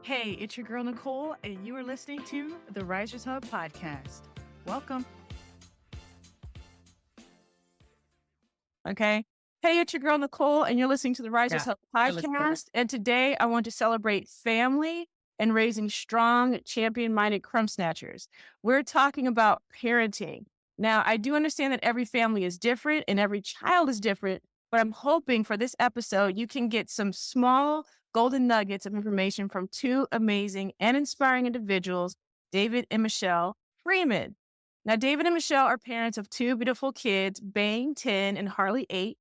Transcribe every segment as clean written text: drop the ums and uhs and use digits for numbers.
Hey, it's your girl Nicole, and you are listening to the Risers Hub podcast. Welcome. Okay. Hey, it's your girl Nicole, and you're listening to the Risers Hub podcast. And today I want to celebrate family and raising strong, champion minded crumb snatchers. We're talking about parenting. Now, I do understand that every family is different and every child is different, but I'm hoping for this episode you can get some small golden nuggets of information from two amazing and inspiring individuals, David and Michelle Freeman. Now, David and Michelle are parents of two beautiful kids, Bane, 10, and Harley, 8.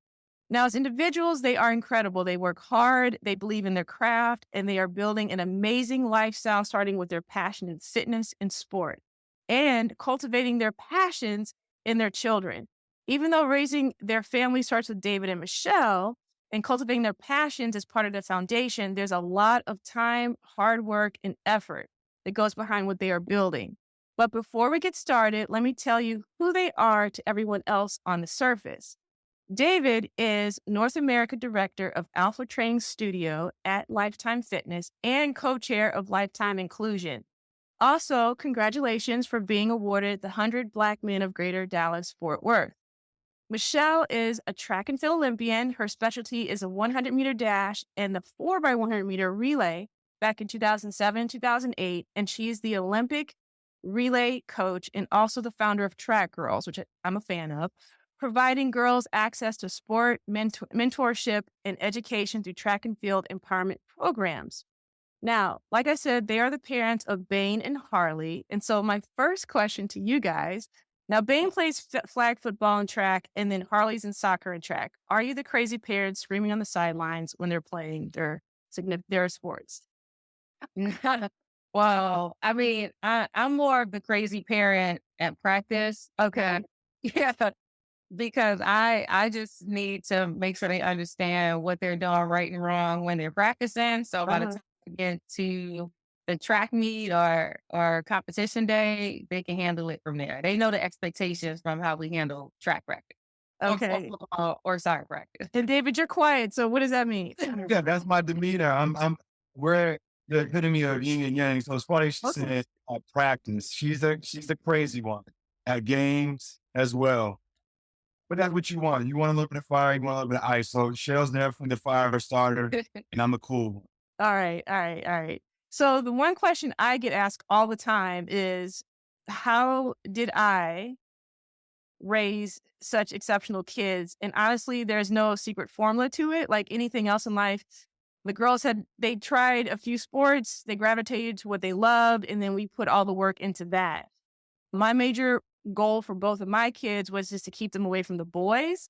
Now, as individuals, they are incredible. They work hard, they believe in their craft, and they are building an amazing lifestyle, starting with their passion in fitness and sport and cultivating their passions in their children. Even though raising their family starts with David and Michelle and cultivating their passions is part of the foundation, there's a lot of time, hard work, and effort that goes behind what they are building. But before we get started, let me tell you who they are to everyone else on the surface. David is North America Director of Alpha Training Studio at Lifetime Fitness and co-chair of Lifetime Inclusion. Also, congratulations for being awarded the 100 Black Men of Greater Dallas-Fort Worth. Michelle is a track and field Olympian. Her specialty is a 100-meter dash and the 4x100-meter relay back in 2007, 2008, and she is the Olympic relay coach and also the founder of Track Girls, which I'm a fan of, providing girls access to sport, mentorship, and education through track and field empowerment programs. Now, like I said, they are the parents of Bane and Harley. And so my first question to you guys, now Bane plays flag football and track, and then Harley's in soccer and track. Are you the crazy parents screaming on the sidelines when they're playing their sports? Well, I'm more of the crazy parent at practice. Okay. Yeah, because I just need to make sure they understand what they're doing right and wrong when they're practicing. So by the time we get to the track meet or competition day, they can handle it from there. They know the expectations from how we handle track practice. Okay. Or soccer practice. And David, you're quiet. So what does that mean? Yeah, that's my demeanor. We're the epitome of yin and yang. So it's funny she said at practice. She's the crazy one at games as well. But that's what you want. You want a little bit of fire, you want a little bit of ice. So Shell's there from the fire starter, and I'm a cool one. All right. So the one question I get asked all the time is, how did I raise such exceptional kids? And honestly, there's no secret formula to it. Like anything else in life, the girls they tried a few sports, they gravitated to what they loved, and then we put all the work into that. My major goal for both of my kids was just to keep them away from the boys.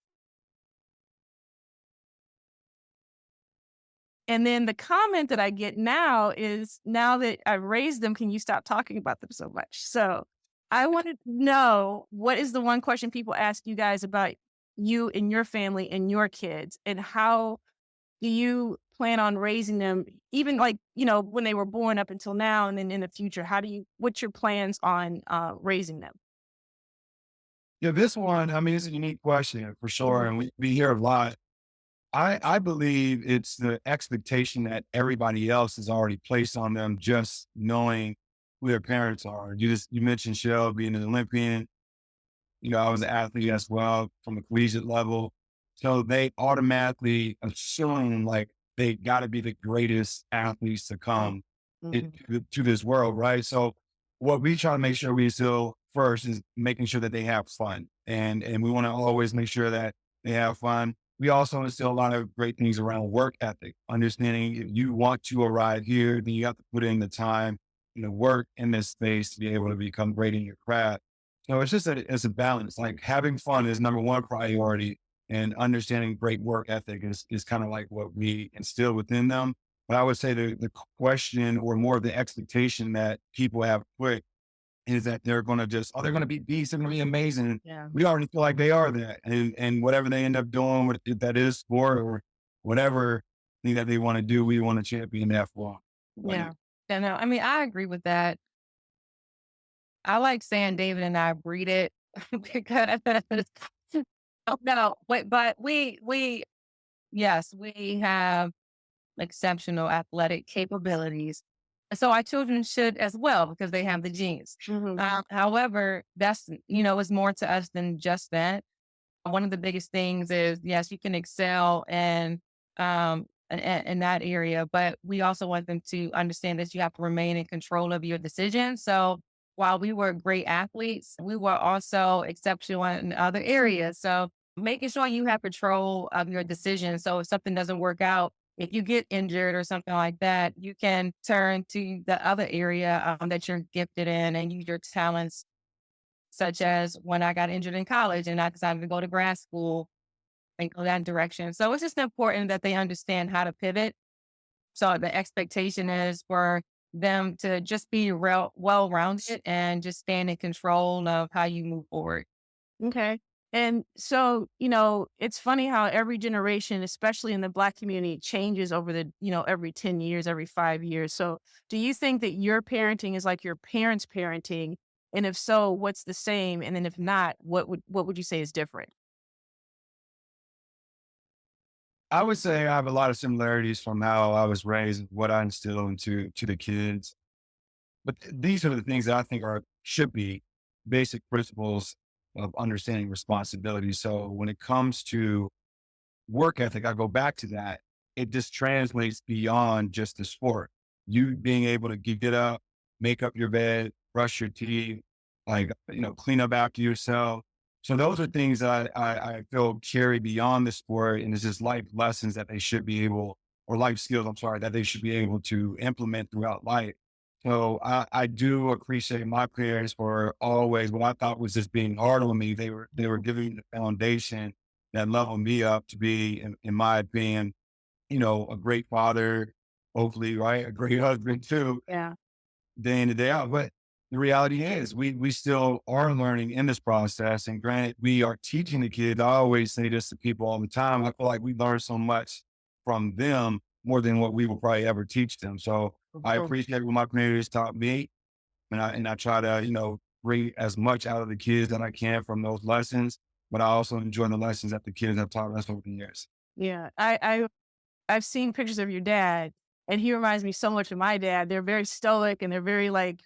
And then the comment that I get now is, now that I've raised them, can you stop talking about them so much? So I wanted to know, what is the one question people ask you guys about you and your family and your kids, and how do you plan on raising them, even when they were born up until now, and then in the future, what's your plans on raising them? Yeah, this one, it's a unique question for sure. And we hear a lot. I believe it's the expectation that everybody else has already placed on them, just knowing who their parents are. You mentioned Shell being an Olympian. I was an athlete as well from a collegiate level. So they automatically assume like they got to be the greatest athletes to come to this world, right? So what we try to make sure we instill first is making sure that they have fun. And we want to always make sure that they have fun. We also instill a lot of great things around work ethic, understanding if you want to arrive here, then you have to put in the time and the work in this space to be able to become great in your craft. So it's just that it's a balance. Like having fun is number one priority, and understanding great work ethic is kind of like what we instill within them. But I would say the question, or more of the expectation that people have put, is that they're going to they're going to be beasts, they're going to be amazing. Yeah. We already feel like they are that. And whatever they end up doing, if that is sport or whatever thing that they want to do, we want to champion that for them. Yeah. Yeah, no, I agree with that. I like saying David and I breed it because no, but yes, we have exceptional athletic capabilities. So our children should as well because they have the genes. Mhm. However, that's, it's more to us than just that. One of the biggest things is, yes, you can excel in that area, but we also want them to understand that you have to remain in control of your decisions. So while we were great athletes, we were also exceptional in other areas. So making sure you have control of your decisions. So if something doesn't work out, if you get injured or something like that, you can turn to the other area that you're gifted in and use your talents, such as when I got injured in college and I decided to go to grad school and go that direction. So it's just important that they understand how to pivot. So the expectation is for them to just be well rounded and just stand in control of how you move forward. Okay. And so, it's funny how every generation, especially in the Black community, changes over every 10 years, every 5 years. So, do you think that your parenting is like your parents' parenting? And if so, what's the same? And then if not, what would you say is different? I would say I have a lot of similarities from how I was raised, and what I instill into the kids. But these are the things that I think should be basic principles of understanding responsibility. So when it comes to work ethic, I go back to that. It just translates beyond just the sport. You being able to get up, make up your bed, brush your teeth, like, clean up after yourself. So those are things that I feel carry beyond the sport, and it's just life lessons that they should be able, or life skills, I'm sorry, that they should be able to implement throughout life. So I do appreciate my parents for always, what I thought was just being hard on me. They were giving me the foundation that leveled me up to be, in my opinion, a great father, hopefully, right? A great husband too, Yeah. day in and day out. But the reality is we still are learning in this process. And granted, we are teaching the kids. I always say this to people all the time. I feel like we learn so much from them more than what we will probably ever teach them. So I Sure. appreciate what my communities taught me. And I try to, bring as much out of the kids that I can from those lessons, but I also enjoy the lessons that the kids have taught us over the years. Yeah. I've seen pictures of your dad, and he reminds me so much of my dad. They're very stoic and they're very like,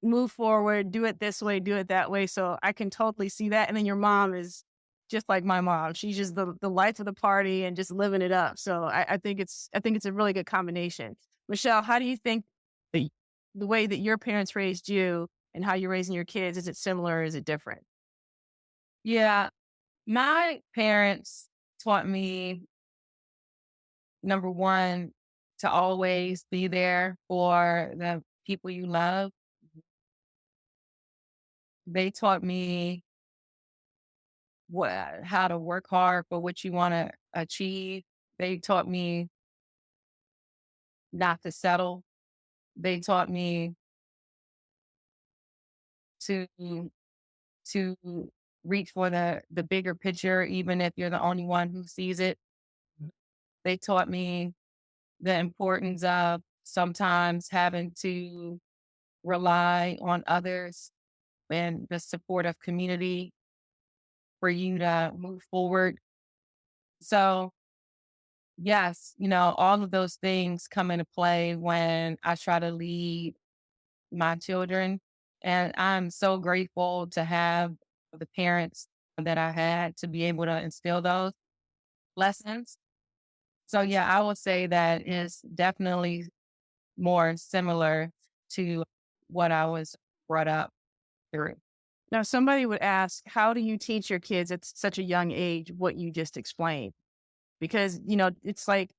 move forward, do it this way, do it that way. So I can totally see that. And then your mom is just like my mom. She's just the life of the party and just living it up. So I think it's a really good combination. Michelle, how do you think the the way that your parents raised you and how you're raising your kids, is it similar or is it different? Yeah. My parents taught me, number one, to always be there for the people you love. They taught me how to work hard for what you want to achieve. They taught me not to settle. They taught me to to reach for the bigger picture, even if you're the only one who sees it. They taught me the importance of sometimes having to rely on others and the support of community for you to move forward. So, yes, all of those things come into play when I try to lead my children. And I'm so grateful to have the parents that I had to be able to instill those lessons. So, yeah, I would say that is definitely more similar to what I was brought up through. Now, somebody would ask, how do you teach your kids at such a young age what you just explained? Because, it's like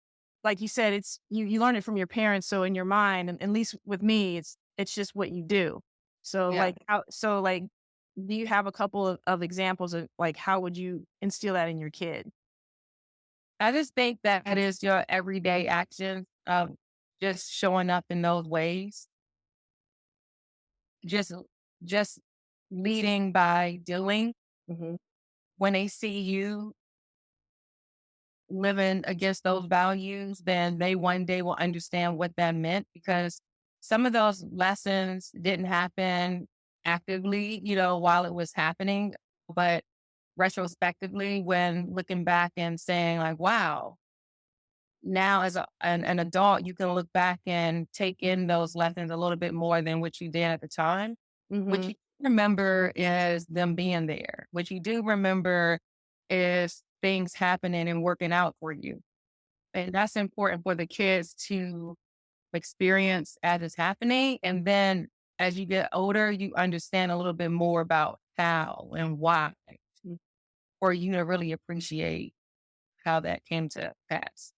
you said, it's you learn it from your parents. So in your mind, and at least with me, it's just what you do. So Yeah. do you have a couple of examples of like how would you instill that in your kid? I just think that it is your everyday actions of just showing up in those ways, just just leading by doing. Hmm. When they see you living against those values, then they one day will understand what that meant because some of those lessons didn't happen actively, while it was happening, but retrospectively when looking back and saying like, wow, now as an adult, you can look back and take in those lessons a little bit more than what you did at the time. What Mhm. you remember is them being there. What you do remember is things happening and working out for you. And that's important for the kids to experience as it's happening. And then as you get older, you understand a little bit more about how and why, for you to really appreciate how that came to pass.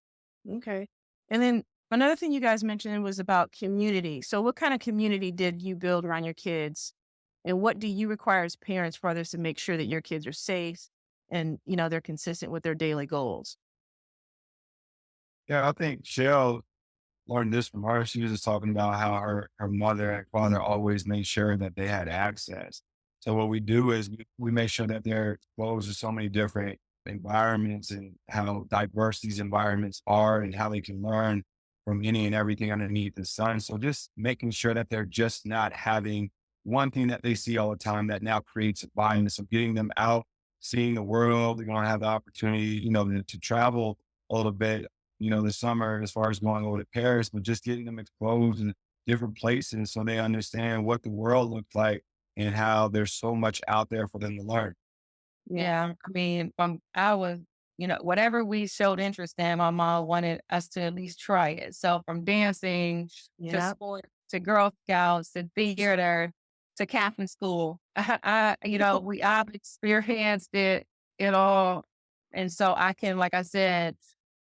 Okay. And then another thing you guys mentioned was about community. So what kind of community did you build around your kids? And what do you require as parents for others to make sure that your kids are safe and, they're consistent with their daily goals? Yeah, I think Shell learned this from her. She was just talking about how her mother and father always made sure that they had access. So what we do is we make sure that they're exposed to so many different environments and how diverse these environments are and how they can learn from any and everything underneath the sun. So just making sure that they're just not having one thing that they see all the time that now creates a bias. So getting them out, seeing the world, they're going to have the opportunity, to travel a little bit, this summer as far as going over to Paris, but just getting them exposed in different places so they understand what the world looks like and how there's so much out there for them to learn. Yeah. Yeah. I mean, I was, whatever we showed interest in, my mom wanted us to at least try it. So from dancing to Yeah. sport to Girl Scouts to theater to Catholic school, I've experienced it all. And so I can, like I said,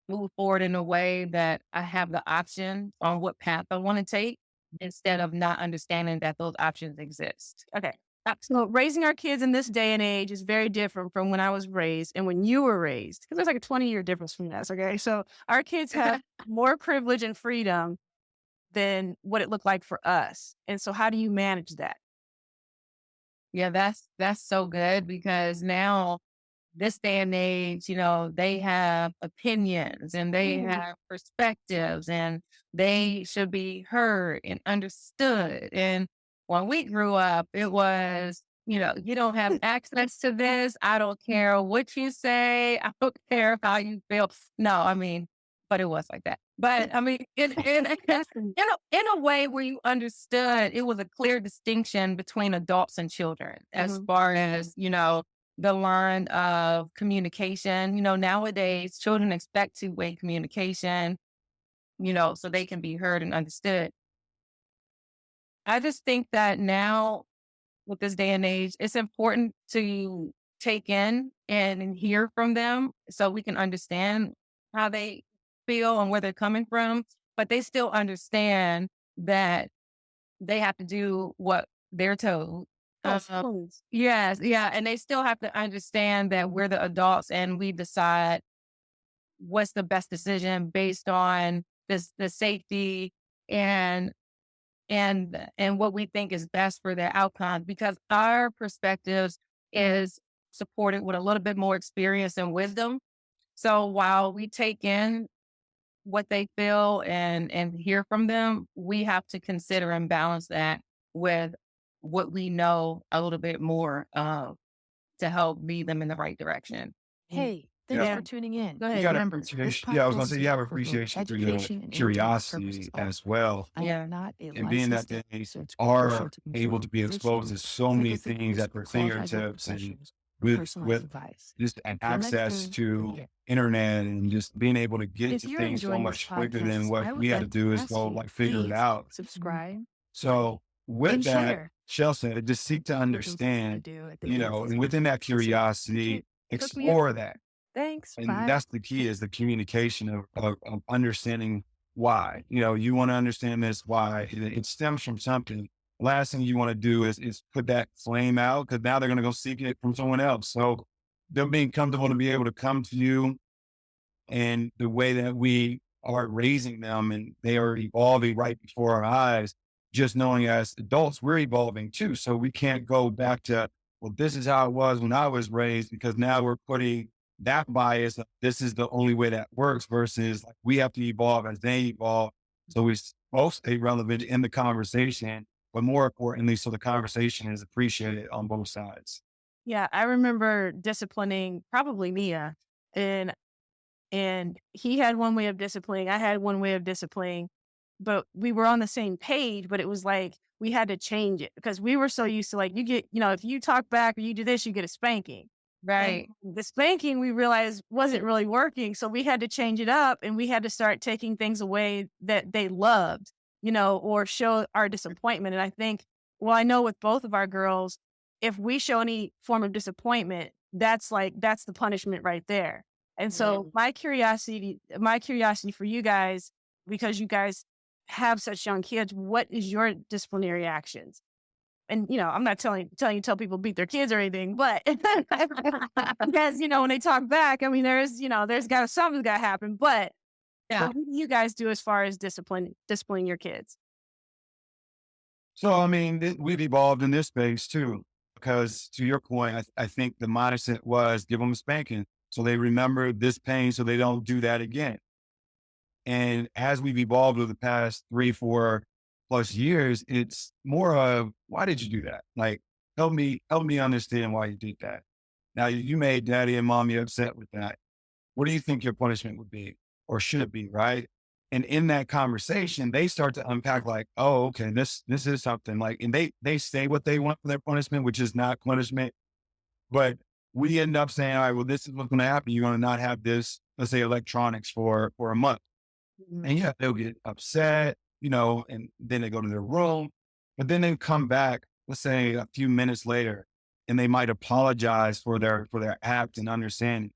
move forward in a way that I have the option on what path I want to take instead of not understanding that those options exist. Okay. So raising our kids in this day and age is very different from when I was raised and when you were raised, because there's like a 20-year difference between us. Okay. So our kids have more privilege and freedom than what it looked like for us. And so how do you manage that? Yeah, that's so good because now this day and age, they have opinions and they Mhm. have perspectives and they should be heard and understood. And when we grew up, it was, you don't have access to this. I don't care what you say. I don't care how you feel. No, I mean, but it was like that. But I mean, in a way where you understood it was a clear distinction between adults and children as Mhm. far as, the line of communication. Nowadays children expect two-way communication, so they can be heard and understood. I just think that now with this day and age, it's important to take in and hear from them so we can understand how they feel and where they're coming from, but they still understand that they have to do what they're told. Yes, Um, please. yes, yeah, and they still have to understand that we're the adults and we decide what's the best decision based on the safety and and what we think is best for their outcome because our perspectives is supported with a little bit more experience and wisdom. So while we take in what they feel and hear from them, we have to consider and balance that with what we know a little bit more to help lead them in the right direction. Hey, thanks Yeah. for tuning in. Go You ahead. got Remember, this appreciation. Yeah, I was going podcast to say is you have for both appreciation for your education and entertainment purposes curiosity only. as well. I Yeah. am not a And being that licensed they search are social able to be exposed to physician, so many psychotherapist, things at their qualified health fingertips and professionals, or with personalized advice. just an Till next access time, to take care. internet and just being able to get If to you're things so enjoying this much quicker than podcast, what I we would had to like to do is ask go you, like figure it please out. subscribe So with and that, share. Shell said, just seek to What those things to understand, do at the end of this and within that podcast. So, curiosity, hook me up. explore that. Thanks. And Bye. that's the key is the communication of understanding why. You want to understand this why it stems from something. Last thing you want to do is put that flame out because now they're going to go seek it from someone else. So them being comfortable to be able to come to you and the way that we are raising them and they are evolving right before our eyes, just knowing as adults, we're evolving too. So we can't go back to, well, this is how it was when I was raised, because now we're putting that bias. This is the only way that works versus like we have to evolve as they evolve. So we both stay relevant in the conversation, but more importantly, so the conversation is appreciated on both sides. Yeah, I remember disciplining probably Mia, and And he had one way of disciplining, I had one way of disciplining, but we were on the same page, but it was like we had to change it because we were so used to like, you get, if you talk back or you do this, you get a spanking. And Right. the spanking we realized wasn't really working. So we had to change it up and we had to start taking things away that they loved, or show our disappointment. And I think, well, I know with both of our girls, if we show any form of disappointment, that's the punishment right there. And so my curiosity for you guys, because you guys have such young kids, what is your disciplinary actions? And I'm not telling you tell people beat their kids or anything, but because when they talk back, I mean, something's got to happen. But Yeah. what do you guys do as far as disciplining your kids? So, I mean, we've evolved in this space too, because to your point, I think the mindset was give them a spanking so they remember this pain so they don't do that again. And as we've evolved over the past 3, 4+ years, it's more of why did you do that? Like, help me understand why you did that. Now, you made daddy and mommy upset with that. What do you think your punishment would be or should it be? Right. And in that conversation, they start to unpack like, oh, okay, this is something like, and they say what they want for their punishment, which is not punishment. But we end up saying, all right, well, this is what's going to happen. You're going to not have this, let's say electronics for a month. And yeah, they'll get upset, and then they go to their room, but then they come back, let's say a few minutes later, and they might apologize for their act and understanding.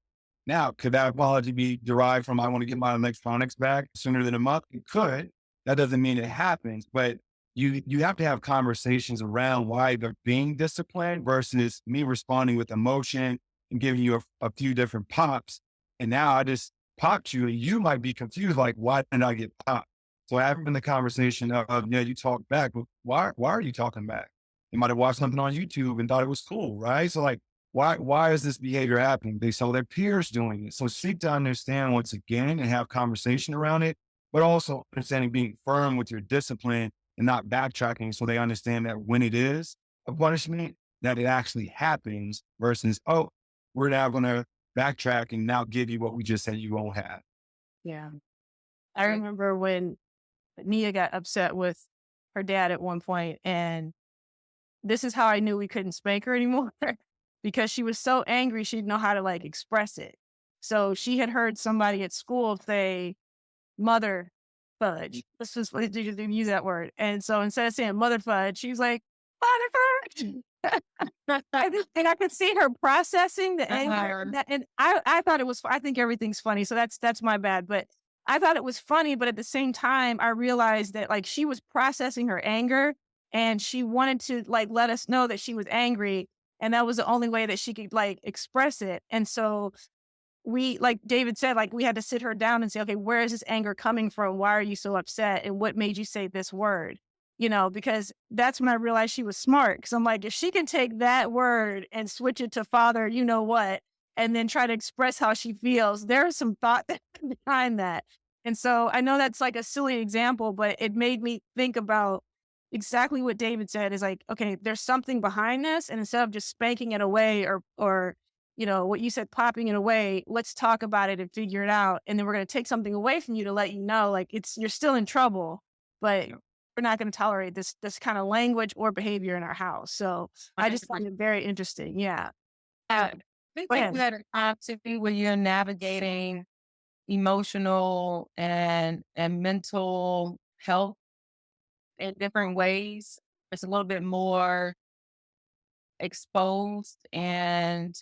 Now, could that apology be derived from I want to get my electronics back sooner than a month? It could. That doesn't mean it happens, but you have to have conversations around why they're being disciplined versus me responding with emotion and giving you a few different pops. And now I just popped you and you might be confused, like, why did I get popped? So having the conversation of yeah, you talk back, but why are you talking back? They might have watched something on YouTube and thought it was cool, right? So like, why is this behavior happening? They saw their peers doing it. So seek to understand once again and have conversation around it, but also understanding being firm with your discipline and not backtracking so they understand that when it is a punishment, that it actually happens versus, oh, we're now going to backtrack and now give you what we just said you won't have. Yeah. I remember when Nia got upset with her dad at one point, and this is how I knew we couldn't spank her anymore because she was so angry she didn't know how to like express it. So she had heard somebody at school say mother fudge. This was what did you use that word. And so instead of saying mother fudge, she was like, mother fudge. And I could see her processing the anger. And I thought it was, I think everything's funny. So that's my bad. But I thought it was funny. But at the same time, I realized that like she was processing her anger and she wanted to like let us know that she was angry. And that was the only way that she could like express it. And so we, like David said, like we had to sit her down and say, okay, where is this anger coming from? Why are you so upset? And what made you say this word? Because that's when I realized she was smart. Cause I'm like, if she can take that word and switch it to father, you know what, and then try to express how she feels, there's some thought behind that. And so I know that's like a silly example, but it made me think about exactly what David said is like, okay, there's something behind this. And instead of just spanking it away or what you said, popping it away, let's talk about it and figure it out. And then we're going to take something away from you to let you know, like you're still in trouble, but we're not going to tolerate this kind of language or behavior in our house. So I just find it very interesting. Yeah. I think Go ahead. that a time to be when you're navigating emotional and mental health in different ways. It's a little bit more exposed and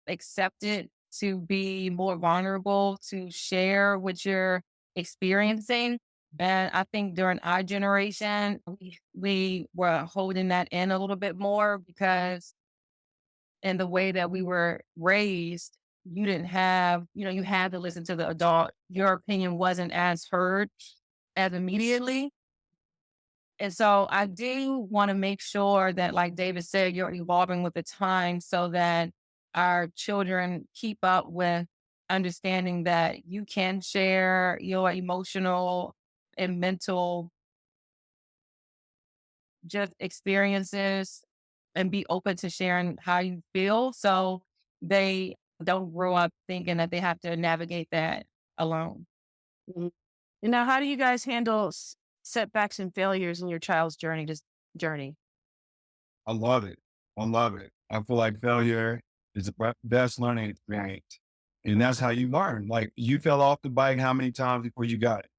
accepted to be more vulnerable, to share what you're experiencing. And I think during our generation, we were holding that in a little bit more because in the way that we were raised, you didn't have, you had to listen to the adult. Your opinion wasn't as heard as immediately. And so I do want to make sure that, like David said, you're evolving with the time so that our children keep up with understanding that you can share your emotional and mental just experiences and be open to sharing how you feel. So they don't grow up thinking that they have to navigate that alone. Mhm. And now, how do you guys handle setbacks and failures in your child's journey? I love it. I love it. I feel like failure is the best learning experience. And that's how you learn. Like you fell off the bike how many times before you got it,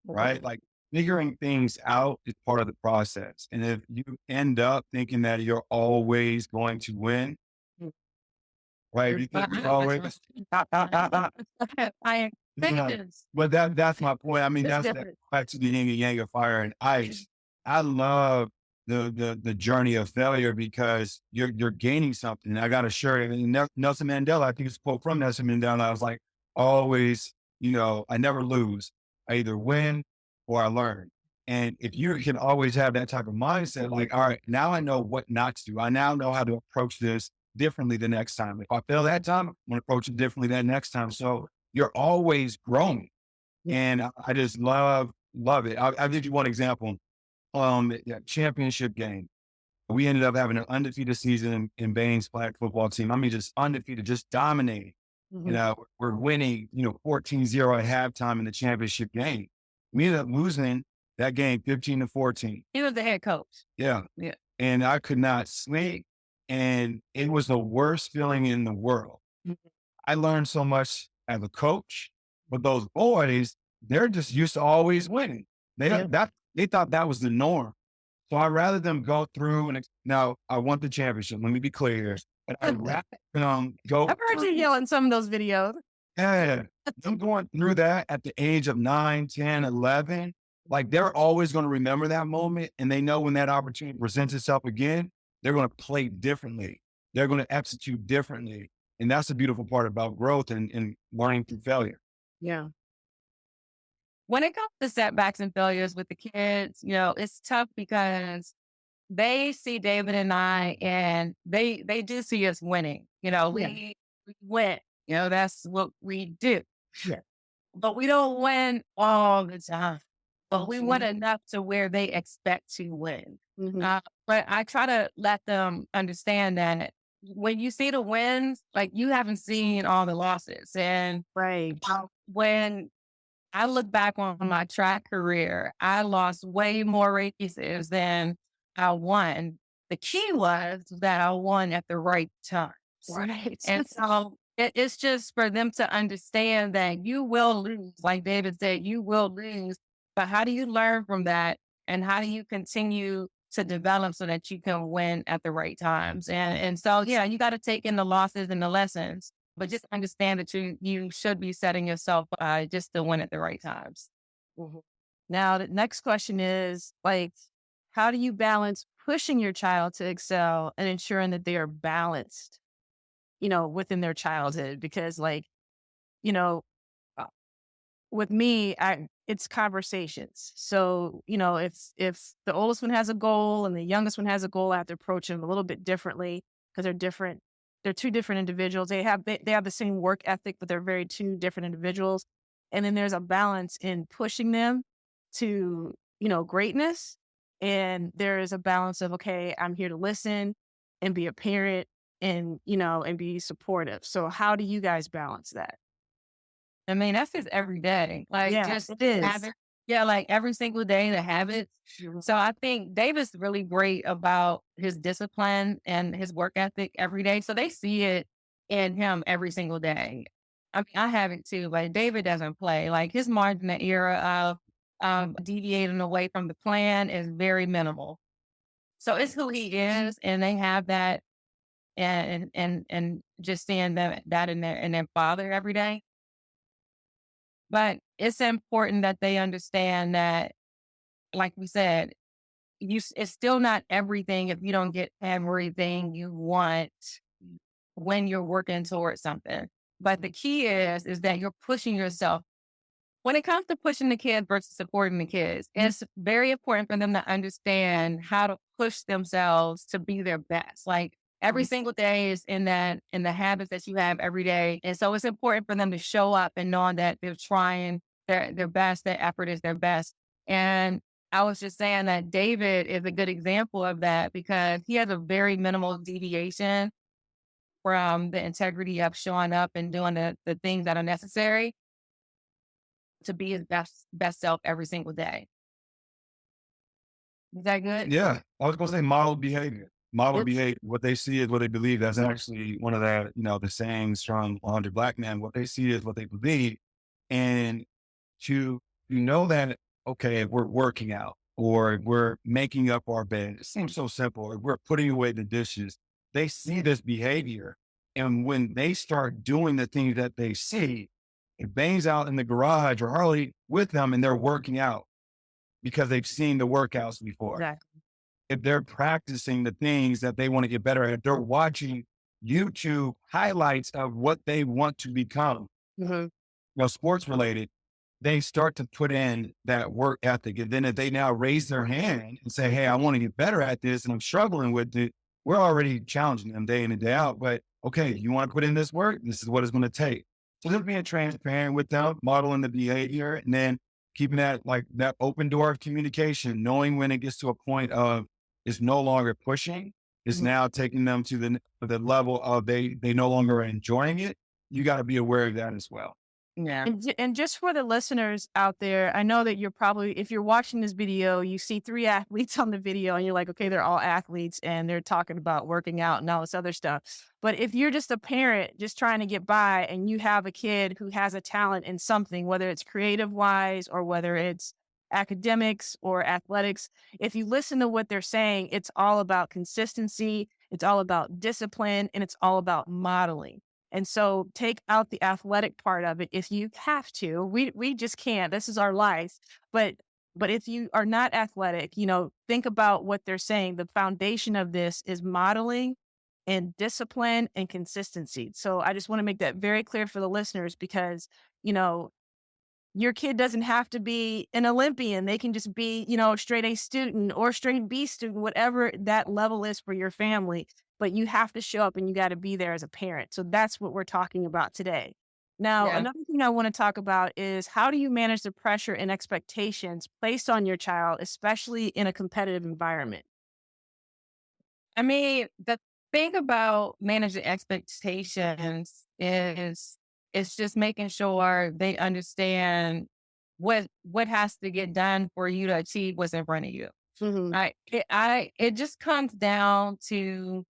right? Like figuring things out is part of the process. And if you end up thinking that you're always going to win, Mm. right? You think you're always, I yeah. expect But that's my point. I mean, It's that's that different. back to the yin and yang of fire and ice. I love the journey of failure because you're gaining something. I got to share it. And Nelson Mandela, I think it's a quote from Nelson Mandela. I was like, always, I never lose. I either win or I learn. And if you can always have that type of mindset, like, all right, now I know what not to do. I now know how to approach this differently the next time. If I fail that time, I'm going to approach it differently that next time. So you're always growing. And I just love it. I'll give you one example. That championship game. We ended up having an undefeated season in Baines flag football team. I mean, just undefeated, just dominating. Mhm. We're winning, 14-0 at halftime in the championship game. We ended up losing that game 15-14. He was the head coach. Yeah. Yeah. And I could not sleep. And it was the worst feeling in the world. Mhm. I learned so much as a coach, but those boys, they're just used to always winning. Yeah. They thought that was the norm. So I'd rather them go through now I want the championship. Let me be clear. But I'd rather them go I've heard you through, yell in some of those videos. yeah, them going through that at the age of 9, 10, 11. Like they're always going to remember that moment. And they know when that opportunity presents itself again, they're going to play differently. They're going to execute differently. And that's the beautiful part about growth and learning through failure. Yeah. When it comes to setbacks and failures with the kids, it's tough because they see David and I, and they do see us winning. We win. That's what we do. Yeah. But we don't win all the time. But we win enough to where they expect to win. Mhm. But I try to let them understand that when you see the wins, like you haven't seen all the losses. And Right. when I look back on my track career, I lost way more races than I won. The key was that I won at the right time. Right. And so it's just for them to understand that you will lose. Like David said, you will lose. But how do you learn from that? And how do you continue to develop so that you can win at the right times? And so, yeah, you got to take in the losses and the lessons, but just understand that you should be setting yourself just to win at the right times. Mhm. Now, the next question is like, how do you balance pushing your child to excel and ensuring that they are balanced, within their childhood? Because you know, uh, with me, it's conversations. So, if the oldest one has a goal and the youngest one has a goal, I have to approach them a little bit differently because they're different. They're two different individuals. They have the same work ethic, but they're very two different individuals. And then there's a balance in pushing them to, greatness. And there is a balance of, okay, I'm here to listen and be a parent and, and be supportive. So how do you guys balance that? I mean, that's just every day. Like Yeah, just it is. habit. Yeah, like every single day, the habits. So I think David's really great about his discipline and his work ethic every day. So they see it in him every single day. I mean, I have it too, but David doesn't play. Like his margin of error of deviating away from the plan is very minimal. So it's who he is, and they have that, and just seeing that in their father every day. But it's important that they understand that, like we said, it's still not everything if you don't get everything you want when you're working towards something. But the key is that you're pushing yourself. When it comes to pushing the kids versus supporting the kids, it's very important for them to understand how to push themselves to be their best. Like every single day is in the habits that you have every day. And so it's important for them to show up and knowing that they're trying their best, their effort is their best. And I was just saying that David is a good example of that because he has a very minimal deviation from the integrity of showing up and doing the things that are necessary. to be his best self every single day. Is that good? Yeah. I was going to say model behavior. Model Yep. behavior. What they see is what they believe. That's actually one of the, the sayings from 100 Black Men. What they see is what they believe. And to that, okay, if we're working out or we're making up our bed, it seems so simple, or we're putting away the dishes. They see this behavior. And when they start doing the things that they see, it bangs out in the garage or Harley with them and they're working out because they've seen the workouts before. Exactly. If they're practicing the things that they want to get better at, they're watching YouTube highlights of what they want to become, sports related, they start to put in that work ethic. And then if they now raise their hand and say, hey, I want to get better at this and I'm struggling with it, we're already challenging them day in and day out. But okay, you want to put in this work? This is what it's going to take. So just being transparent with them, modeling the behavior, and then keeping that open door of communication, knowing when it gets to a point of it's no longer pushing, it's now taking them to the level of they no longer are enjoying it. You got to be aware of that as well. Yeah. And just for the listeners out there, I know that you're probably, if you're watching this video, you see 3 athletes on the video and you're like, okay, they're all athletes and they're talking about working out and all this other stuff. But if you're just a parent just trying to get by and you have a kid who has a talent in something, whether it's creative wise or whether it's academics or athletics, if you listen to what they're saying, it's all about consistency, it's all about discipline, and it's all about modeling. And so take out the athletic part of it if you have to. We just can't. This is our life. But if you are not athletic, think about what they're saying. The foundation of this is modeling and discipline and consistency. So I just want to make that very clear for the listeners because, your kid doesn't have to be an Olympian. They can just be, straight A student or straight B student, whatever that level is for your family. But you have to show up and you got to be there as a parent. So that's what we're talking about today. Now, Yeah. another thing I want to talk about is how do you manage the pressure and expectations placed on your child, especially in a competitive environment? I mean, the thing about managing expectations is it's just making sure they understand what has to get done for you to achieve what's in front of you. It just comes down to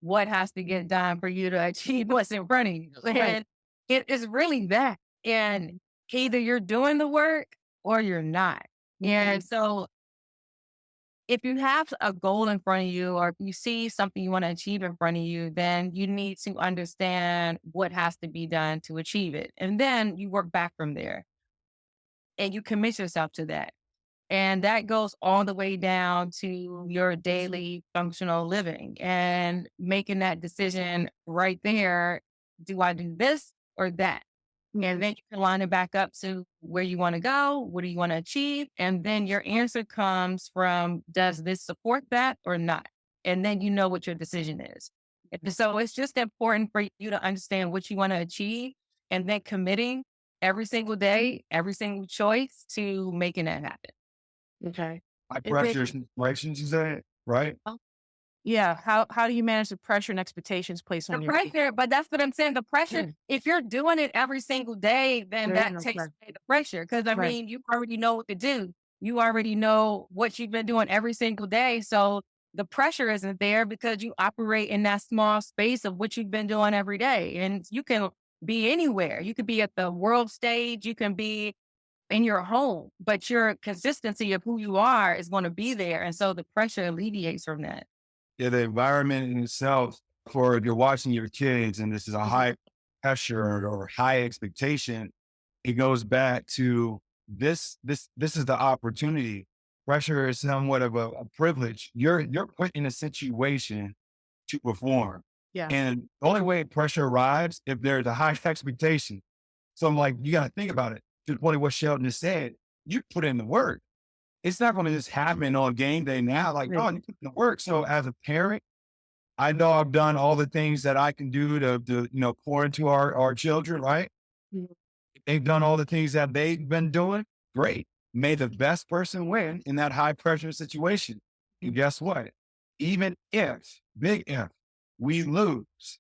what has to get done for you to achieve what's in front of you. And it is really that. And either you're doing the work or you're not. And so if you have a goal in front of you or if you see something you want to achieve in front of you, then you need to understand what has to be done to achieve it. And then you work back from there and you commit yourself to that. And that goes all the way down to your daily functional living and making that decision right there. Do I do this or that? And then you can line it back up to where you want to go. What do you want to achieve? And then your answer comes from, does this support that or not? And then you know what your decision is. And so it's just important for you to understand what you want to achieve and then committing every single day, every single choice to making that happen. Okay. High It pressure makes- situations, you say, right? Yeah. How do you manage the pressure and expectations placed The on your kid? pressure, but that's what I'm saying. The pressure, if you're doing it every single day, then There is that no takes pressure. away the pressure. Because I Right. mean, you already know what to do. You already know what you've been doing every single day. So the pressure isn't there because you operate in that small space of what you've been doing every day. And you can be anywhere. You could be at the world stage, you can be in your home, but your consistency of who you are is going to be there. And so the pressure alleviates from that. Yeah, the environment in itself for if you're watching your kids and this is a high pressure or high expectation, it goes back to this is the opportunity. Pressure is somewhat of a privilege. You're put in a situation to perform. Yeah. And the only way pressure arrives if there's a high expectation. So I'm like, you got to think about it. To the point of what Sheldon just said, you put in the work. It's not going to just happen on game day now. Like, Right. oh, you put in the work. So as a parent, I know I've done all the things that I can do to pour into our children, right? Mhm. They've done all the things that they've been doing. Great. May the best person win in that high pressure situation. And guess what? Even if, big if, we lose,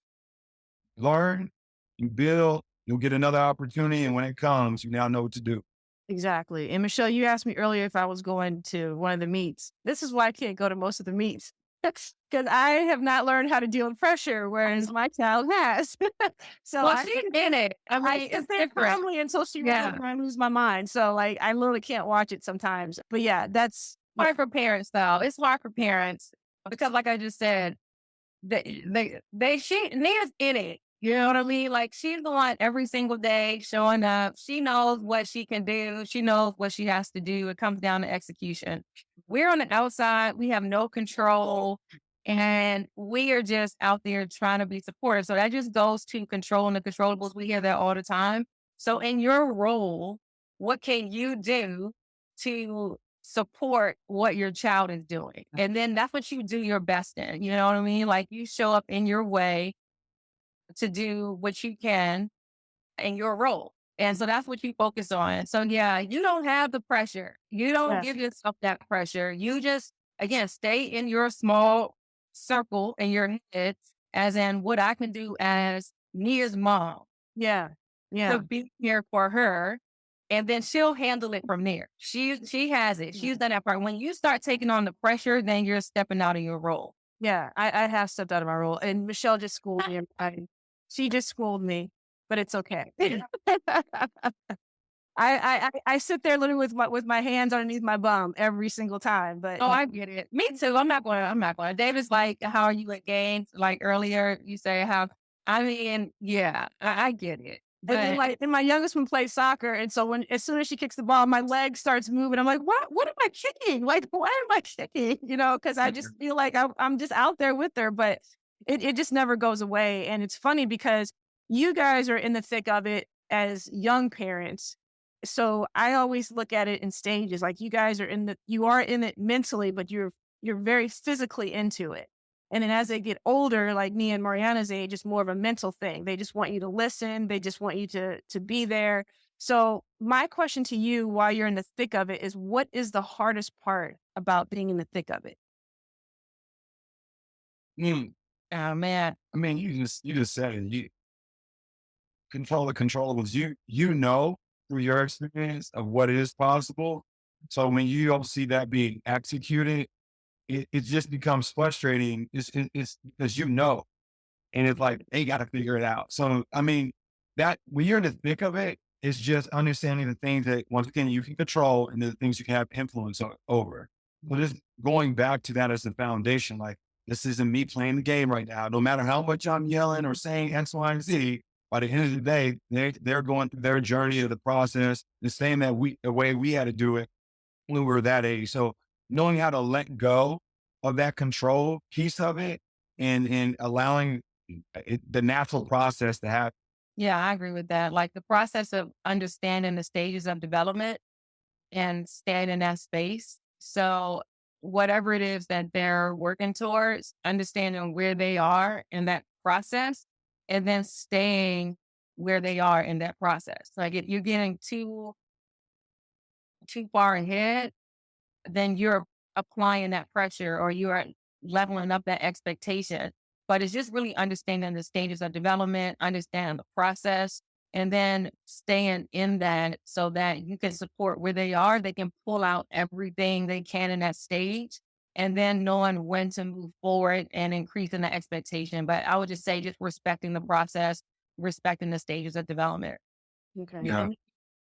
learn, you build, you'll get another opportunity. And when it comes, you now know what to do. Exactly. And Michelle, you asked me earlier if I was going to one of the meets. This is why I can't go to most of the meets because I have not learned how to deal with pressure, whereas my child has. So Well, she's in it. I I mean, sit it's there different. calmly until she Yeah. I lose my mind. So like I literally can't watch it sometimes. But yeah, that's Hard for parents though. It's hard for parents because like I just said, she Nia's in it. You know what I mean? Like she's the one every single day showing up. She knows what she can do. She knows what she has to do. It comes down to execution. We're on the outside. We have no control. And we are just out there trying to be supportive. So that just goes to controlling the controllables. We hear that all the time. So in your role, what can you do to support what your child is doing? And then that's what you do your best in. You know what I mean? Like you show up in your way to do what you can in your role. And so that's what you focus on. So yeah, you don't have the pressure. You don't yeah, give yourself that pressure. You just, again, stay in your small circle in your head, as in what I can do as Nia's mom yeah, yeah, to be here for her. And then she'll handle it from there. She has it. She's done that part. When you start taking on the pressure, then you're stepping out of your role. yeah. I have stepped out of my role, and Michelle just schooled me. She just schooled me, but it's okay. I sit there literally with my hands underneath my bum every single time. But Oh, I get it. Me too. I'm not going. David's like, how are you at games? Like earlier, you say how, I mean, yeah, I get it. and then But my youngest one plays soccer, and so as soon as she kicks the ball, my leg starts moving. I'm like, what am I kicking? Like, why am I kicking? You know, because I just feel like I'm just out there with her, but it just never goes away. And it's funny because you guys are in the thick of it as young parents. So I always look at it in stages. Like you are in it mentally, but you're very physically into it. And then as they get older, like Nia and Mariana's age, it's more of a mental thing. They just want you to listen. They just want you to be there. So my question to you while you're in the thick of it is what is the hardest part about being in the thick of it? Mm, oh man, I mean, you just said it. You control the controllables. You know through your experience of what is possible. So when you don't see that being executed, it just becomes frustrating. It's because you know, and it's like they got to figure it out. So I mean, that when you're in the thick of it, it's just understanding the things that once again you can control and the things you can have influence over. But just going back to that as the foundation, like this isn't me playing the game right now. No matter how much I'm yelling or saying X, Y, and Z, by the end of the day, they're going through their journey of the process, the same the way we had to do it when we were that age. So knowing how to let go of that control piece of it and allowing the natural process to happen. yeah, I agree with that. Like the process of understanding the stages of development and staying in that space. So whatever it is that they're working towards, understanding where they are in that process, and then staying where they are in that process. Like if you're getting too far ahead, then you're applying that pressure or you are leveling up that expectation. But it's just really understanding the stages of development, understanding the process, and then staying in that so that you can support where they are. They can pull out everything they can in that stage and then knowing when to move forward and increasing the expectation. But I would just say just respecting the process, respecting the stages of development. Okay. Yeah.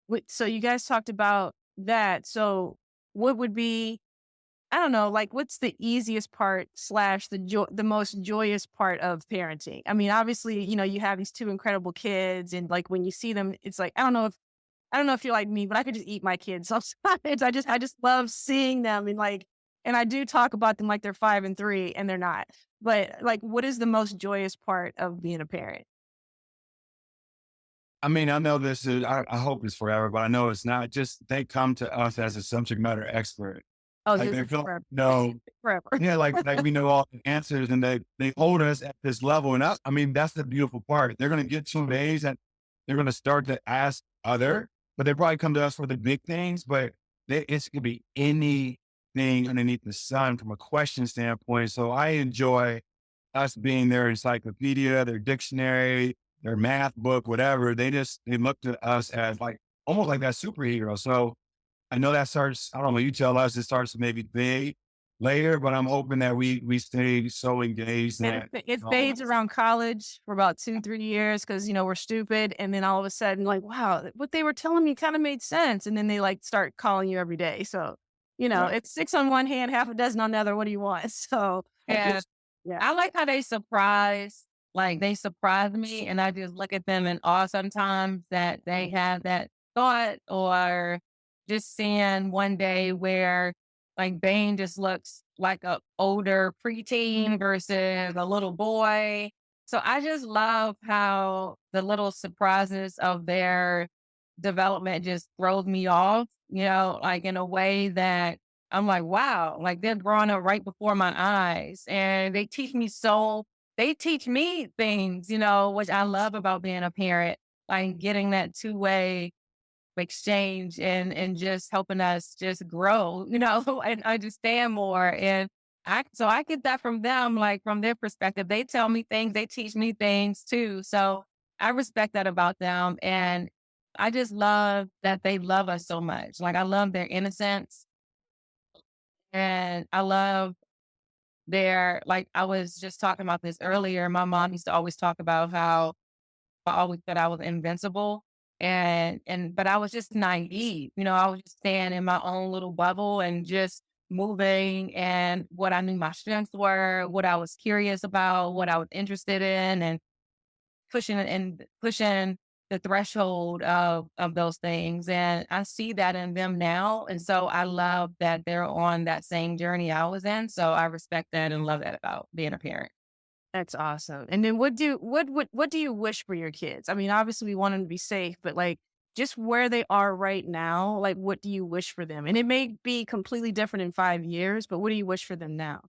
And so you guys talked about that. So what would be I don't know, like what's the easiest part slash the most joyous part of parenting? I mean, obviously, you have these two incredible kids and like when you see them, it's like, I don't know if you're like me, but I could just eat my kids sometimes. I just love seeing them and I do talk about them like they're 5 and 3 and they're not. But like, what is the most joyous part of being a parent? I mean, I know this is, I hope it's forever, but I know it's not. Just they come to us as a subject matter expert. Oh, Like just they feel, forever. no, Forever. yeah, like we know all the answers and they hold us at this level. And I mean, that's the beautiful part. They're going to get to an age that they're going to start to ask but they probably come to us for the big things, but it's going to be anything underneath the sun from a question standpoint. So I enjoy us being their encyclopedia, their dictionary, their math book, whatever. They looked at us as like almost like that superhero. So I know that starts, I don't know, you tell us it starts to maybe fade later, but I'm hoping that we stay so engaged And that, it you know, fades around college for about 2, 3 years because we're stupid, and then all of a sudden, like, wow, what they were telling me kind of made sense, and then they like start calling you every day. So yeah, it's six on one hand, half a dozen on the other. What do you want? So And yeah, I like how they surprise me, and I just look at them in awe sometimes that they have that thought, or just seeing one day where like Bane just looks like a older preteen versus a little boy. So I just love how the little surprises of their development just throws me off, like in a way that I'm like, wow, like they're growing up right before my eyes. And they teach me things, which I love about being a parent, like getting that two-way exchange and just helping us just grow, and understand more. And I get that from them, like from their perspective. They tell me things, they teach me things too. So I respect that about them. And I just love that they love us so much. Like I love their innocence, and I love like I was just talking about this earlier. My mom used to always talk about how I always thought I was invincible. But I was just naive. I was just staying in my own little bubble and just moving and what I knew my strengths were, what I was curious about, what I was interested in, and pushing the threshold of those things. And I see that in them now. And so I love that they're on that same journey I was in. So I respect that and love that about being a parent. that's awesome. And then what do you wish for your kids? I mean, obviously we want them to be safe, but like just where they are right now, like what do you wish for them? And it may be completely different in 5 years, but what do you wish for them now?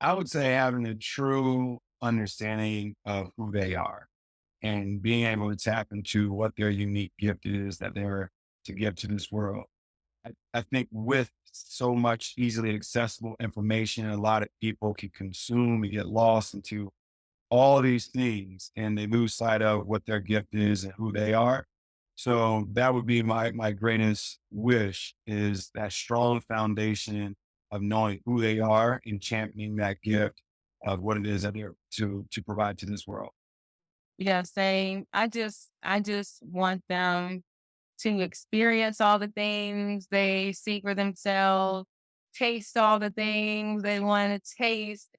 I would say having a true understanding of who they are and being able to tap into what their unique gift is that they're to give to this world. I think with so much easily accessible information, a lot of people can consume and get lost into all these things and they lose sight of what their gift is and who they are. So that would be my greatest wish is that strong foundation of knowing who they are and championing that gift of what it is that they're to provide to this world. Yeah, same. I just want them to experience all the things they see for themselves, taste all the things they want to taste,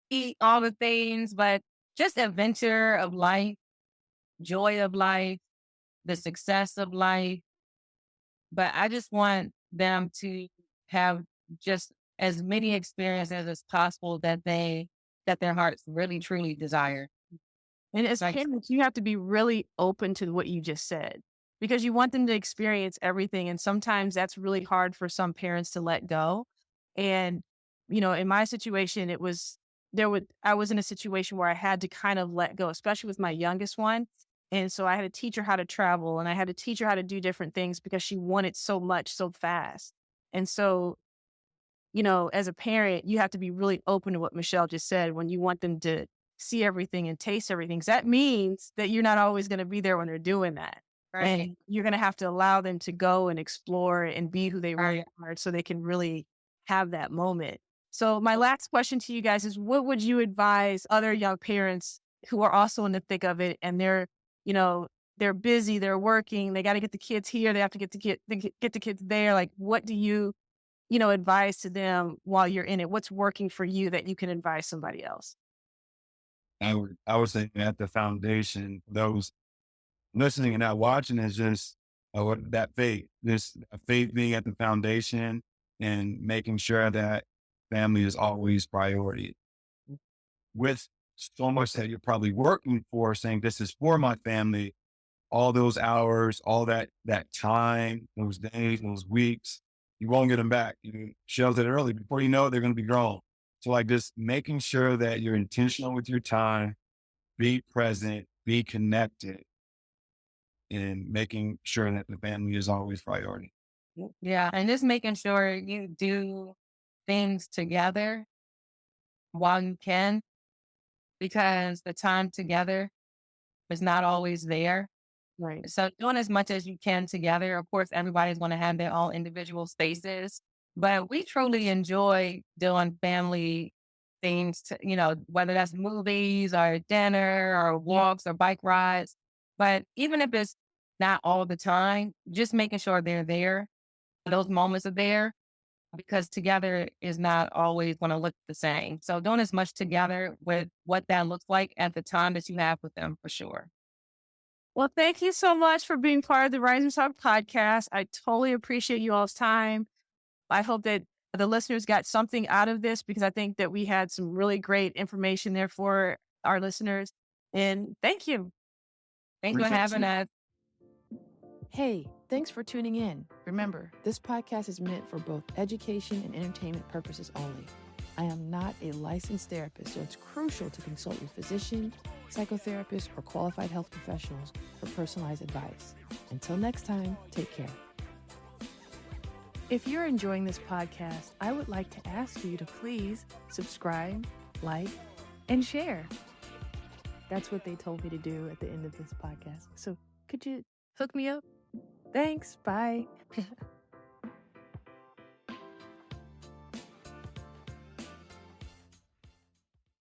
eat all the things, but just adventure of life, joy of life, the success of life. But I just want them to have just as many experiences as possible that their hearts really truly desire. And as Like, parents, you have to be really open to what you just said because you want them to experience everything. And sometimes that's really hard for some parents to let go. And, in my situation, I was in a situation where I had to kind of let go, especially with my youngest one. And so I had to teach her how to travel and I had to teach her how to do different things because she wanted so much so fast. And so, as a parent, you have to be really open to what Michelle just said when you want them to see everything and taste everything. 'Cause that means that you're not always going to be there when they're doing that. right, And you're going to have to allow them to go and explore and be who they really right. are so they can really have that moment. So my last question to you guys is what would you advise other young parents who are also in the thick of it and you know, they're busy, they're working, they got to get the kids here, they have to get the kids there. Like what do you advise to them while you're in it? What's working for you that you can advise somebody else? I would say at the foundation, those listening and not watching is just that faith, this faith being at the foundation and making sure that family is always priority. With so much that you're probably working for, saying this is for my family, all those hours, all that time, those days, those weeks, you won't get them back. You shelved it early before you know it, they're going to be grown. So like just making sure that you're intentional with your time, be present, be connected, and making sure that the family is always priority. Yeah. And just making sure you do things together while you can, because the time together is not always there. Right. So doing as much as you can together. Of course, everybody's going to have their own individual spaces, but we truly enjoy doing family things, whether that's movies or dinner or walks or bike rides. But even if it's not all the time, just making sure they're there, those moments are there, because together is not always going to look the same. So doing as much together with what that looks like at the time that you have with them for sure. Well, thank you so much for being part of the Rise and Talk podcast. I totally appreciate you all's time. I hope that the listeners got something out of this, because I think that we had some really great information there for our listeners. And thank you. Thanks for having us. Hey, thanks for tuning in. Remember, this podcast is meant for both education and entertainment purposes only. I am not a licensed therapist, so it's crucial to consult your physician, psychotherapist, or qualified health professionals for personalized advice. Until next time, take care. If you're enjoying this podcast, I would like to ask you to please subscribe, like, and share. That's what they told me to do at the end of this podcast. So could you hook me up? Thanks. Bye.